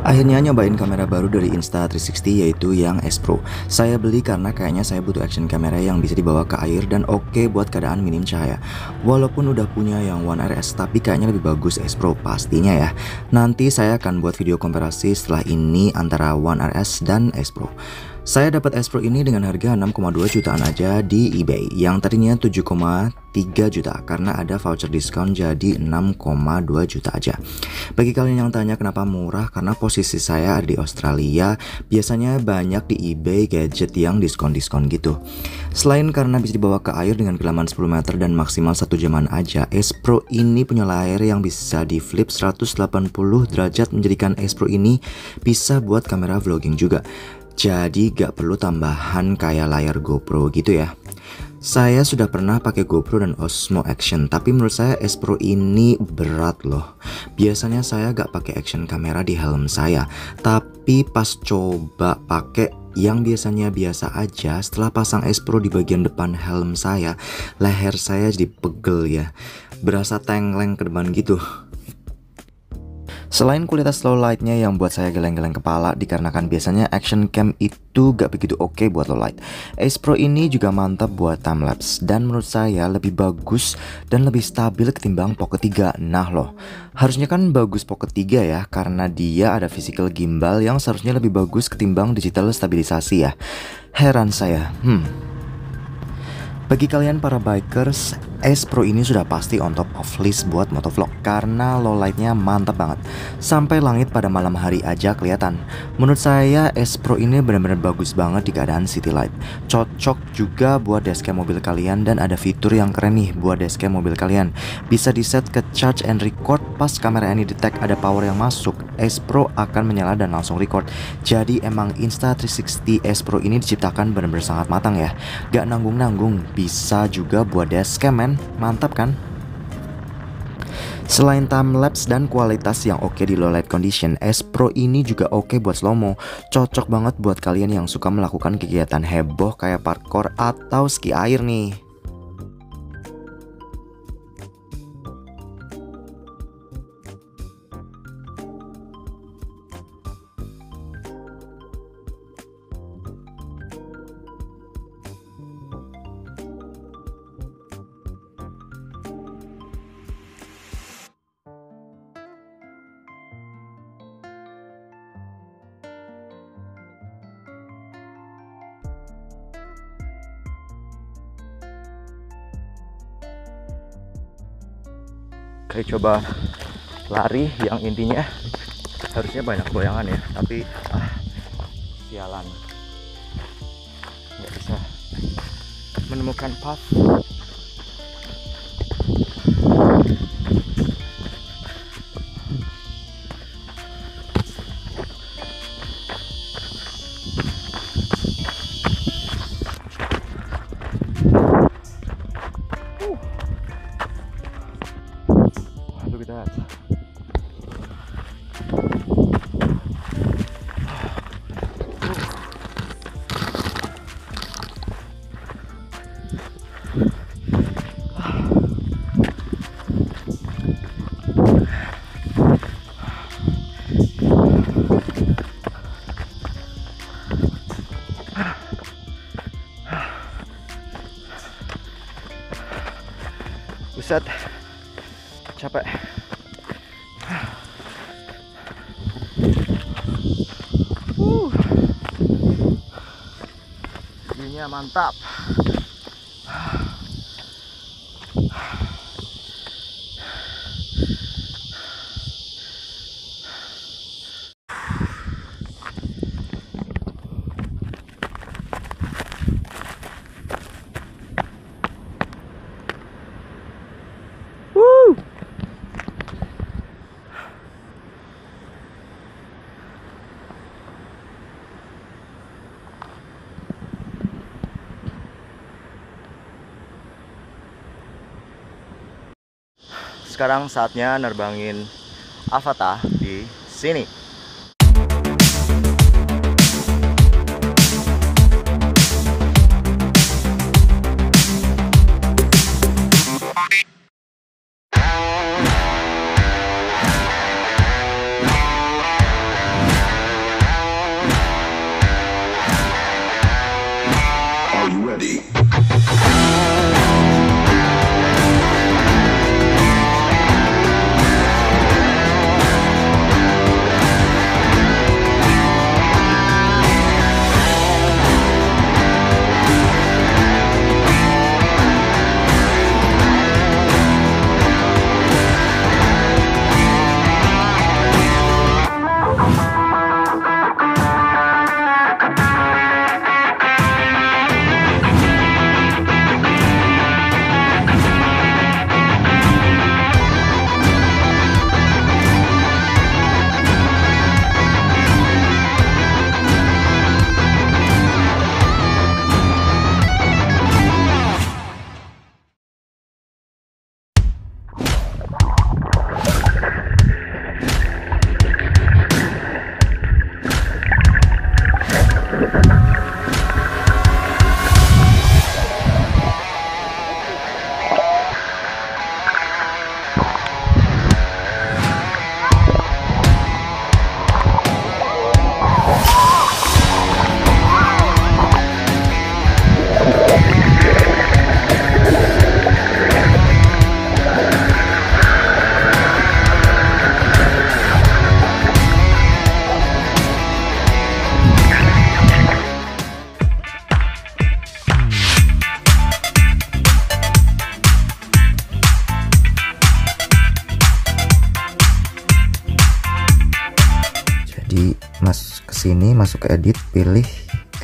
Akhirnya nyobain kamera baru dari Insta360 yaitu yang S Pro. Saya beli karena kayaknya saya butuh action kamera yang bisa dibawa ke air dan oke buat keadaan minim cahaya. Walaupun udah punya yang One RS tapi kayaknya lebih bagus S Pro pastinya ya. Nanti saya akan buat video komparasi setelah ini antara One RS dan S Pro. Saya dapat S Pro ini dengan harga 6,2 jutaan aja di eBay yang tadinya 7,3 juta karena ada voucher diskon jadi 6,2 juta aja. Bagi kalian yang tanya kenapa murah, karena posisi saya ada di Australia, biasanya banyak di eBay gadget yang diskon-diskon gitu. Selain karena bisa dibawa ke air dengan kedalaman 10 meter dan maksimal 1 jaman aja, S Pro ini punya layar yang bisa di flip 180 derajat menjadikan S Pro ini bisa buat kamera vlogging juga. Jadi gak perlu tambahan kayak layar GoPro gitu ya. Saya sudah pernah pakai GoPro dan Osmo Action, tapi menurut saya S Pro ini berat loh. Biasanya saya gak pakai action kamera di helm saya, tapi pas coba pakai yang biasanya biasa aja, setelah pasang S Pro di bagian depan helm saya, leher saya jadi pegel ya, berasa tengleng ke depan gitu. Selain kualitas low lightnya yang buat saya geleng-geleng kepala dikarenakan biasanya action cam itu gak begitu oke buat low light, S Pro ini juga mantap buat timelapse dan menurut saya lebih bagus dan lebih stabil ketimbang Pocket 3. Nah loh, harusnya kan bagus Pocket 3 ya, karena dia ada physical gimbal yang seharusnya lebih bagus ketimbang digital stabilisasi ya. Heran saya. Bagi kalian para bikers, S Pro ini sudah pasti on top of list buat motovlog karena low lightnya mantap banget. Sampai langit pada malam hari aja kelihatan. Menurut saya S Pro ini benar-benar bagus banget di keadaan city light. Cocok juga buat dashcam mobil kalian dan ada fitur yang keren nih buat dashcam mobil kalian. Bisa di set ke charge and record pas kamera ini detect ada power yang masuk. S Pro akan menyala dan langsung record. Jadi emang Insta360 S Pro ini diciptakan benar-benar sangat matang ya. Gak nanggung-nanggung. Bisa juga buat dashcam men, mantap kan? Selain timelapse dan kualitas yang oke di low light condition, S Pro ini juga oke buat slow-mo. Cocok banget buat kalian yang suka melakukan kegiatan heboh kayak parkour atau ski air nih. Oke, coba lari yang intinya harusnya banyak goyangan ya, tapi sialan nggak bisa menemukan path. Look at that. Buset, capek. View-nya mantap. Sekarang saatnya nerbangin Avata di sini. Jadi ke sini, masuk ke edit, pilih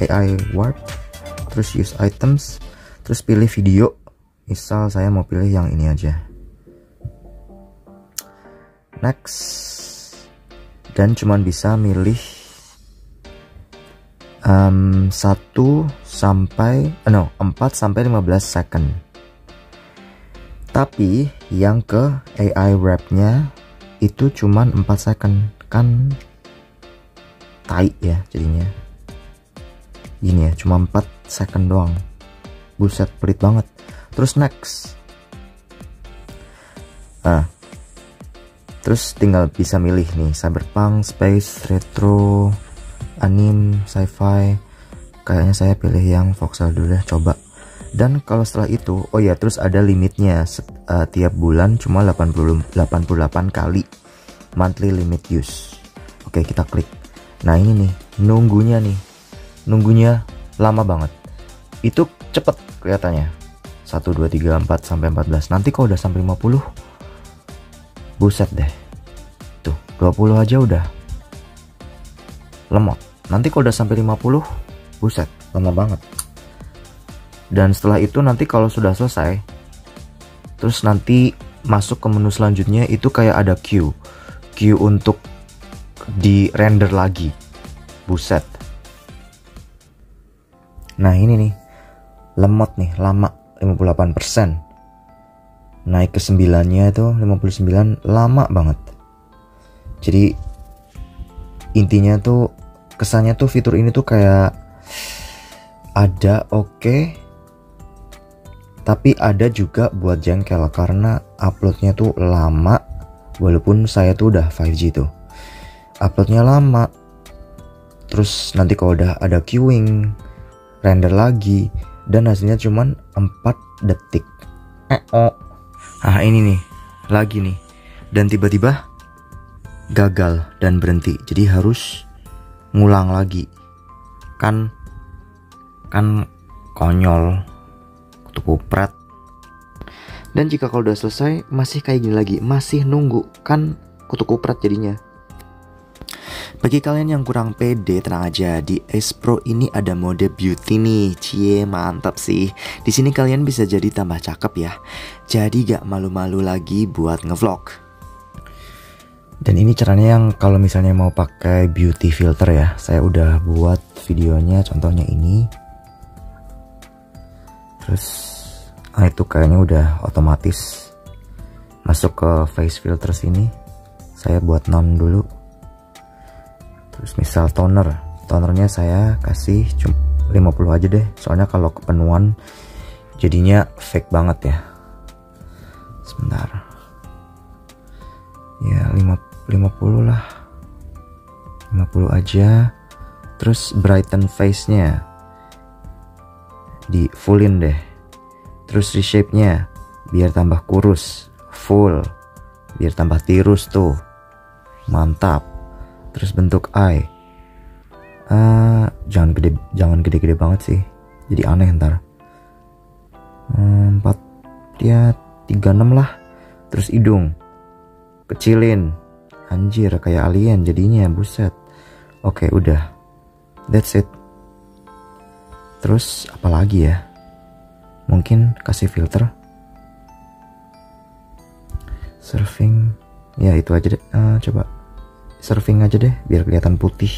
AI warp, terus use items, terus pilih video. Misal saya mau pilih yang ini aja. Next. Dan cuman bisa milih 4 sampai 15 second. Tapi yang ke AI wrap-nya itu cuman 4 second. Kan tai ya jadinya. Gini ya, cuma 4 second doang. Buset, pelit banget. Terus next. Terus tinggal bisa milih nih, cyberpunk, space, retro, anime, sci-fi. Kayaknya saya pilih yang voxel dulu deh, coba. Dan kalau setelah itu, oh ya, terus ada limitnya. Tiap bulan cuma 88 kali monthly limit use. Oke, kita klik. Nah ini nih, nunggunya lama banget. Itu cepet kelihatannya, 1, 2, 3, 4 sampai 14. Nanti kalau udah sampai 50, buset deh, tuh 20 aja udah lemot. Nanti kalau udah sampai 50, buset, lama banget. Dan setelah itu nanti kalau sudah selesai, terus nanti masuk ke menu selanjutnya, itu kayak ada queue untuk di render lagi. Buset. Nah ini nih, lemot nih, lama, 58%. Naik ke 9-nya itu 59, lama banget. Jadi intinya tuh, kesannya tuh fitur ini tuh kayak ada oke, tapi ada juga buat jengkel karena uploadnya tuh lama. Walaupun saya tuh udah 5G tuh, uploadnya lama. Terus nanti kalau udah ada queuing, render lagi, dan hasilnya cuman 4 detik. Ini nih, lagi nih. Dan tiba-tiba gagal dan berhenti. Jadi harus ngulang lagi. Kan konyol, kutu kupret. Dan jika kalau udah selesai masih kayak gini lagi, masih nunggu, kan kutu kupret jadinya. Bagi kalian yang kurang pede, tenang aja, di Ace Pro ini ada mode beauty nih. Cie, mantap sih. Di sini kalian bisa jadi tambah cakep ya. Jadi gak malu-malu lagi buat ngevlog. Dan ini caranya yang kalau misalnya mau pakai beauty filter ya. Saya udah buat videonya, contohnya ini. Terus itu kayaknya udah otomatis masuk ke face filter sini. Saya buat none dulu. Terus misal tonernya saya kasih cuma 50 aja deh, soalnya kalau kepenuhan jadinya fake banget ya. Sebentar ya, 50 lah, 50 aja. Terus brighten face nya di fullin deh. Terus reshape nya biar tambah kurus, full, biar tambah tirus tuh, mantap. Terus bentuk eye, jangan gede-gede banget sih, jadi aneh ntar. 4 ya, 36 lah. Terus hidung kecilin, anjir kayak alien jadinya, buset. Oke, udah, that's it. Terus apa lagi ya, mungkin kasih filter surfing ya, itu aja deh. Coba surfing aja deh biar kelihatan putih.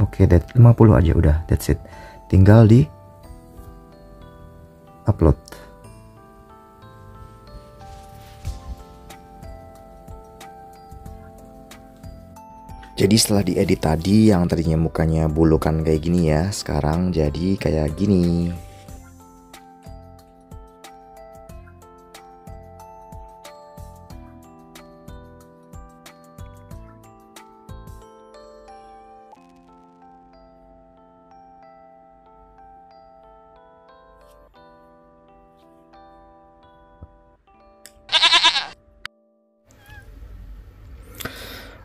Oke, 50 aja udah, that's it. Tinggal di upload. Jadi setelah diedit tadi, yang tadinya mukanya bulukan kayak gini ya, sekarang jadi kayak gini.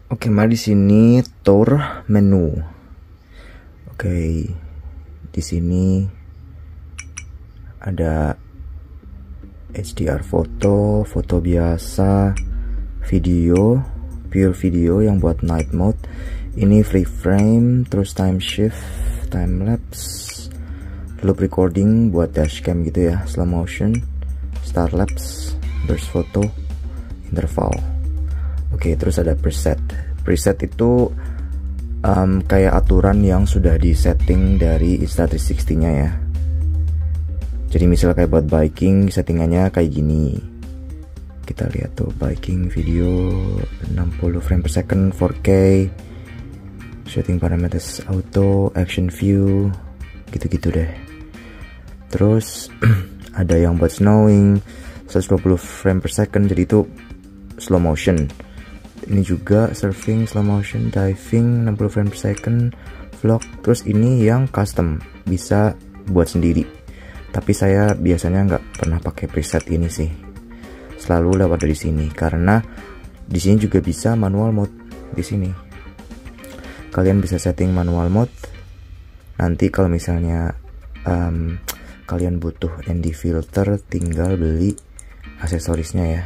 Oke, mari di sini tour menu. Oke, di sini ada HDR foto, foto biasa, video, pure video yang buat night mode. Ini free frame, terus time shift, time lapse, loop recording buat dashcam gitu ya, slow motion, star lapse, burst photo, interval. Oke, terus ada preset. Preset itu kayak aturan yang sudah disetting dari Insta360-nya ya. Jadi misal kayak buat biking, settingannya kayak gini. Kita lihat tuh, biking video 60 frame per second, 4K, shooting parameters auto, action view, gitu-gitu deh. Terus ada yang buat snowing 120 frame per second, jadi itu slow motion. Ini juga surfing, slow motion, diving 60 frame per second, vlog. Terus ini yang custom, bisa buat sendiri. Tapi saya biasanya nggak pernah pakai preset ini sih. Selalu lewat dari sini karena di sini juga bisa manual mode di sini. Kalian bisa setting manual mode. Nanti kalau misalnya kalian butuh ND filter, tinggal beli aksesorisnya ya.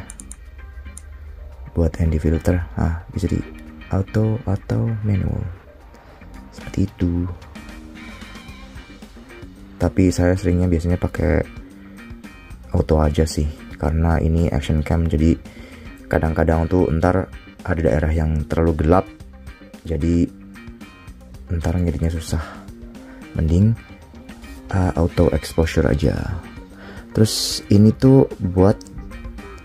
Buat ND filter, bisa di auto atau manual, seperti itu. Tapi saya seringnya biasanya pakai auto aja sih, karena ini action cam, jadi kadang-kadang tuh ntar ada daerah yang terlalu gelap, jadi ntar ngeditnya susah. Mending auto exposure aja. Terus ini tuh buat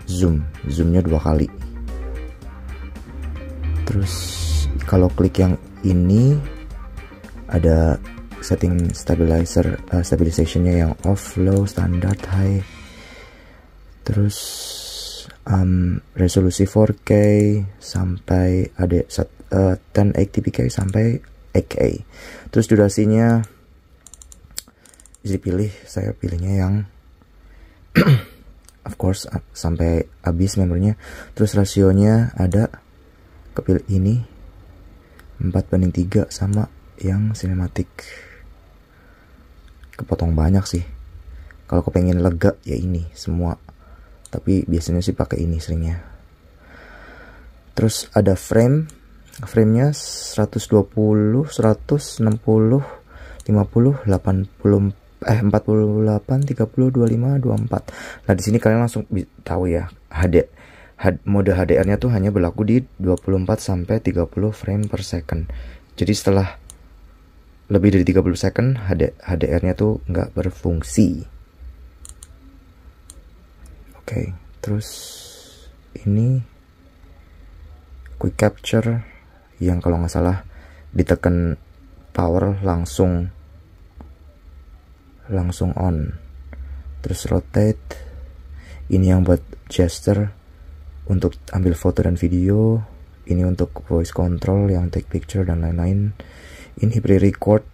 zoomnya 2 kali. Terus kalau klik yang ini ada setting stabilizationnya yang off, low, standard, high. Terus resolusi 4K sampai ada 1080p sampai 8K. Terus durasinya bisa dipilih, saya pilihnya yang of course sampai habis membernya. Terus rasionya ada kepilih ini 4:3 sama yang cinematic. Kepotong banyak sih. Kalau kepengen lega ya ini semua, tapi biasanya sih pakai ini seringnya. Terus ada framenya 120, 160, 50, 80, 48, 30, 25, 24. Nah di sini kalian langsung tahu ya, mode HDR-nya tuh hanya berlaku di 24 sampai 30 frame per second. Jadi setelah lebih dari 30 second HDR-nya tuh nggak berfungsi. Oke, terus ini quick capture yang kalau nggak salah ditekan power langsung on. Terus rotate, ini yang buat gesture untuk ambil foto dan video. Ini untuk voice control yang take picture dan lain-lain. Ini pre-record,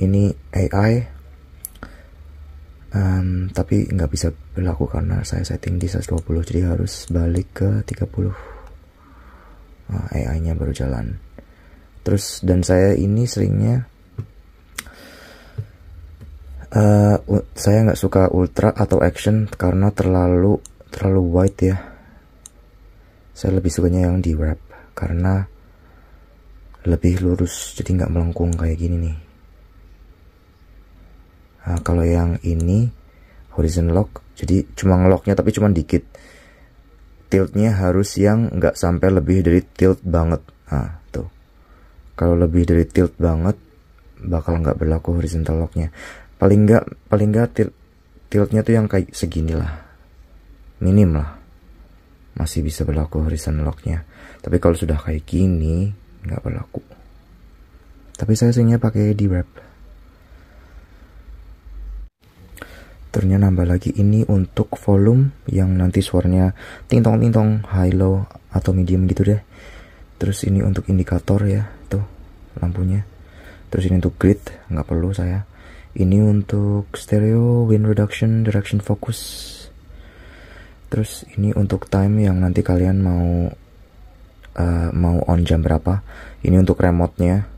ini AI, tapi nggak bisa berlaku karena saya setting di 120, jadi harus balik ke 30. AI nya baru jalan. Terus dan saya ini seringnya saya nggak suka ultra atau action karena terlalu wide ya. Saya lebih sukanya yang di wrap karena lebih lurus, jadi nggak melengkung kayak gini nih. Nah, kalau yang ini horizon lock, jadi cuma ngelocknya tapi cuma dikit. Tiltnya harus yang nggak sampai lebih dari tilt banget. Nah tuh, kalau lebih dari tilt banget bakal nggak berlaku horizontal locknya. Paling nggak tiltnya tuh yang kayak segini lah, minim lah, masih bisa berlaku horizontal locknya. Tapi kalau sudah kayak gini nggak berlaku. Tapi saya seringnya pakai di wrap. Turnya nambah lagi ini untuk volume yang nanti suaranya ting-tong high low atau medium gitu deh. Terus ini untuk indikator ya, tuh lampunya. Terus ini untuk grid, nggak perlu saya. Ini untuk stereo, wind reduction, direction focus. Terus ini untuk time yang nanti kalian mau on jam berapa. Ini untuk remote-nya,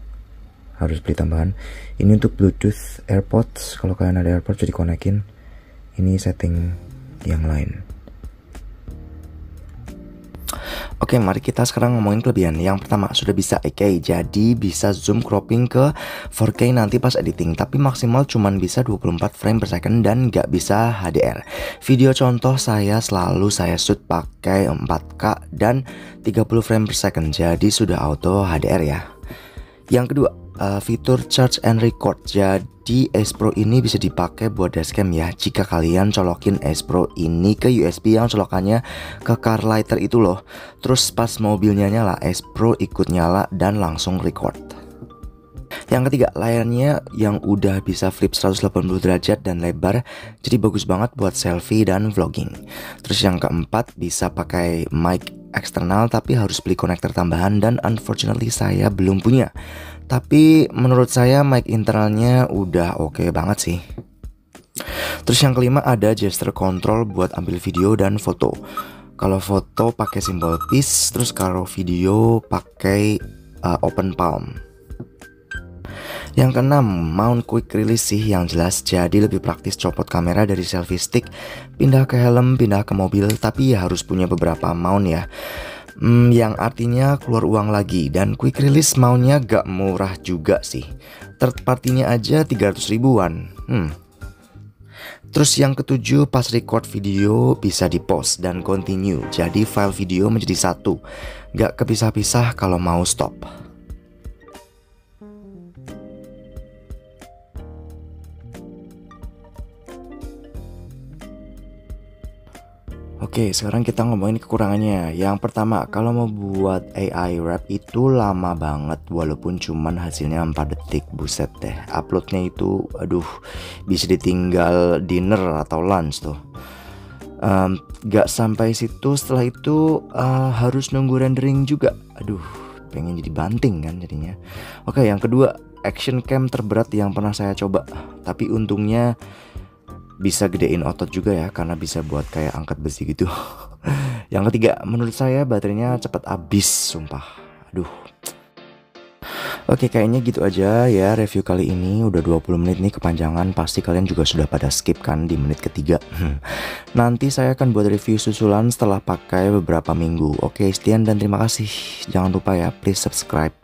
harus beli tambahan. Ini untuk Bluetooth AirPods, kalau kalian ada AirPods jadi konekin. Ini setting yang lain. Oke, mari kita sekarang ngomongin kelebihan. Yang pertama, sudah bisa 8K, jadi bisa zoom cropping ke 4K nanti pas editing, tapi maksimal cuman bisa 24 frame per second dan nggak bisa HDR. Video contoh saya shoot pakai 4K dan 30 frame per second, jadi sudah auto HDR ya. Yang kedua, fitur charge and record. Jadi Ace Pro ini bisa dipakai buat dashcam ya, jika kalian colokin Ace Pro ini ke USB yang colokannya ke car lighter itu loh. Terus pas mobilnya nyala, Ace Pro ikut nyala dan langsung record. Yang ketiga, layarnya yang udah bisa flip 180 derajat dan lebar, jadi bagus banget buat selfie dan vlogging. Terus yang keempat, bisa pakai mic eksternal tapi harus beli konektor tambahan dan unfortunately saya belum punya. Tapi menurut saya mic internalnya udah oke banget sih. Terus yang kelima, ada gesture control buat ambil video dan foto. Kalau foto pakai simbol peace, terus kalau video pakai open palm. Yang keenam, mount quick release sih yang jelas, jadi lebih praktis copot kamera dari selfie stick, pindah ke helm, pindah ke mobil, tapi ya harus punya beberapa mount ya. Yang artinya keluar uang lagi, dan quick release mountnya gak murah juga sih. Third partinya aja 300 ribuan. Terus yang ketujuh, pas record video bisa di pause dan continue, jadi file video menjadi satu, gak kepisah-pisah kalau mau stop. Oke, sekarang kita ngomongin kekurangannya. Yang pertama, kalau mau buat AI rap itu lama banget, walaupun cuman hasilnya 4 detik. Buset deh, uploadnya itu aduh, bisa ditinggal dinner atau lunch tuh. Gak sampai situ, setelah itu harus nunggu rendering juga. Aduh, pengen jadi banting kan jadinya. Oke, yang kedua, action cam terberat yang pernah saya coba, tapi untungnya bisa gedein otot juga ya, karena bisa buat kayak angkat besi gitu. Yang ketiga, menurut saya baterainya cepat habis, sumpah. Aduh. Oke, kayaknya gitu aja ya review kali ini. Udah 20 menit nih kepanjangan, pasti kalian juga sudah pada skip kan di menit ketiga. Nanti saya akan buat review susulan setelah pakai beberapa minggu. Oke, sekian dan terima kasih. Jangan lupa ya, please subscribe.